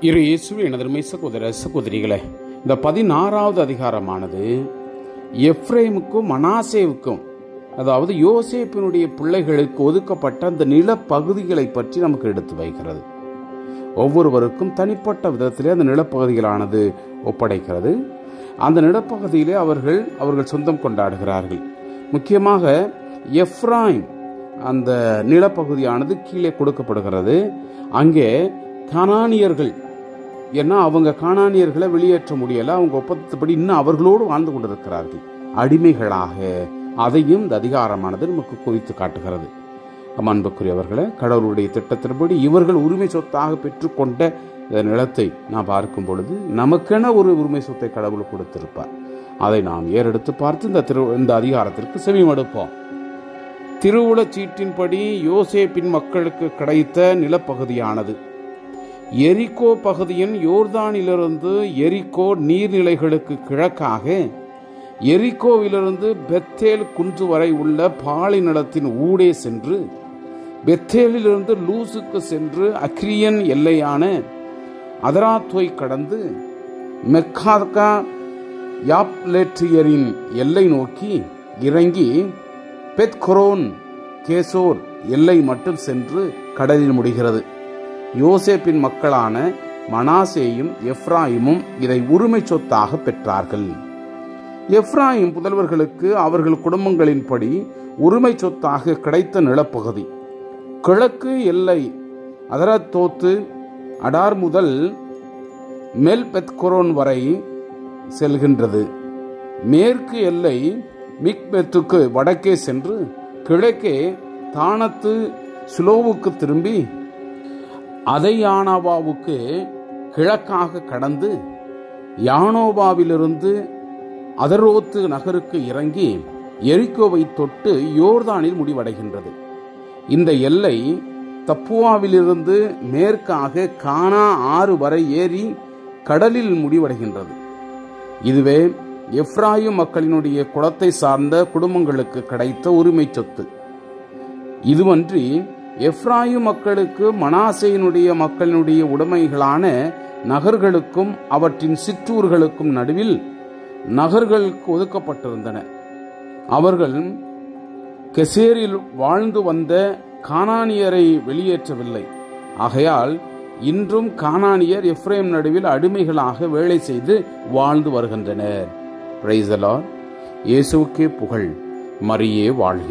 இயேசுவே எனதருமை சகோதர சகோதரிகளே, இந்த 16வது அதிகாரமானது எப்ரேமுக்கும் மனாசேவுக்கும், அதாவது யோசேப்பினுடைய பிள்ளைகளுக்கு ஒதுக்கப்பட்ட அந்த நிலப்பகுதிகளை பற்றி நமக்கு எடுத்து வைக்கிறது. ஒவ்வொருவருக்கும் தனிப்பட்ட விதத்திலே அந்த நிலப்பகுதிகளானது ஒப்படைக்கிறது. அந்த நிலப்பகுதியிலே அவர்கள் சொந்தம் கொண்டாடுகிறார்கள். முக்கியமாக எப்ராயிம் அந்த நிலப்பகுதியானது கீழே கொடுக்கப்படுகிறது. அங்கே கானானியர்கள், ஏன்னா அவங்க கானானியர்களை வெளியேற்ற முடியல, அவங்க ஒப்பந்தப்படி இன்னும் அவர்களோடு வாழ்ந்து கொண்டிருக்கிறார்கள் அடிமைகளாக. அதையும் இந்த அதிகாரமானது நமக்கு குறித்து காட்டுகிறது. அன்புக்குரியவர்களே, கடவுளுடைய திட்டத்தின்படி இவர்கள் உரிமை சொத்தாக பெற்றுக்கொண்ட இந்த நிலத்தை நாம் பார்க்கும் பொழுது நமக்கென ஒரு உரிமை சொத்தை கடவுள் கொடுத்திருப்பார். அதை நாம் ஏறெடுத்து பார்த்து இந்த அதிகாரத்திற்கு செவிமடுப்போம். திருவுளச் சீட்டின்படி யோசேப்பின் மக்களுக்கு கிடைத்த நிலப்பகுதியானது எரிகோ பகுதியின் யோர்தானிலிருந்து எரிகோ நீர்நிலைகளுக்கு கிழக்காக, எரிகோவிலிருந்து பெத்தேல் குன்று வரை உள்ள பாலை நிலத்தின் ஊடே சென்று, பெத்தேலிலிருந்து லூசுக்கு சென்று அக்ரியன் எல்லையான அதராத்தோய் கடந்து மெக்காதா யாப்லேற்றியரின் எல்லை நோக்கி இறங்கி பெத்கொரோன் கேசோர் எல்லை மட்டும் சென்று கடலில் முடிகிறது. யோசேப்பின் மக்களான மனாசேயும் எப்ராயிமும் இதை உரிமை சொத்தாக பெற்றார்கள். எப்ராயிம் புதல்வர்களுக்கு அவர்கள் குடும்பங்களின்படி உரிமை சொத்தாக கிடைத்த நிலப்பகுதி கிழக்கு எல்லை அதரத்தோத்து அடார் முதல் மெல் பெத்கொரோன் வரை செல்கின்றது. மேற்கு எல்லை மிக்பெத்துக்கு வடக்கே சென்று கிழக்கே தானத்து சுலோவுக்கு திரும்பி அதை யானோவாவுக்கு கிழக்காக கடந்து யானோவாவிலிருந்து அதரோத்து நகருக்கு இறங்கி எரிகோவை தொட்டு யோர்தானில் முடிவடைகின்றது. இந்த எல்லை தப்புவாவிலிருந்து மேற்காக கானா ஆறு வரை ஏறி கடலில் முடிவடைகின்றது. இதுவே எப்ராயிம் மக்களினுடைய குலத்தை சார்ந்த குடும்பங்களுக்கு கிடைத்த உரிமை சொத்து. இதுவன்றி எப்ராயிம் மக்களுக்கு மனாசேயினுடைய மக்களினுடைய உடைமைகளான நகர்களுக்கும் அவற்றின் சிற்றூர்களுக்கும் நடுவில் நகர்களுக்கு ஒதுக்கப்பட்டிருந்தன. அவர்கள் கெசேரில் வாழ்ந்து வந்த கானானியரை வெளியேற்றவில்லை. ஆகையால் இன்றும் கானானியர் எப்ரேம் நடுவில் அடிமைகளாக வேலை செய்து வாழ்ந்து வருகின்றனர். Praise the Lord. இயேசுவுக்கே புகழ். மரியே வாழ்க.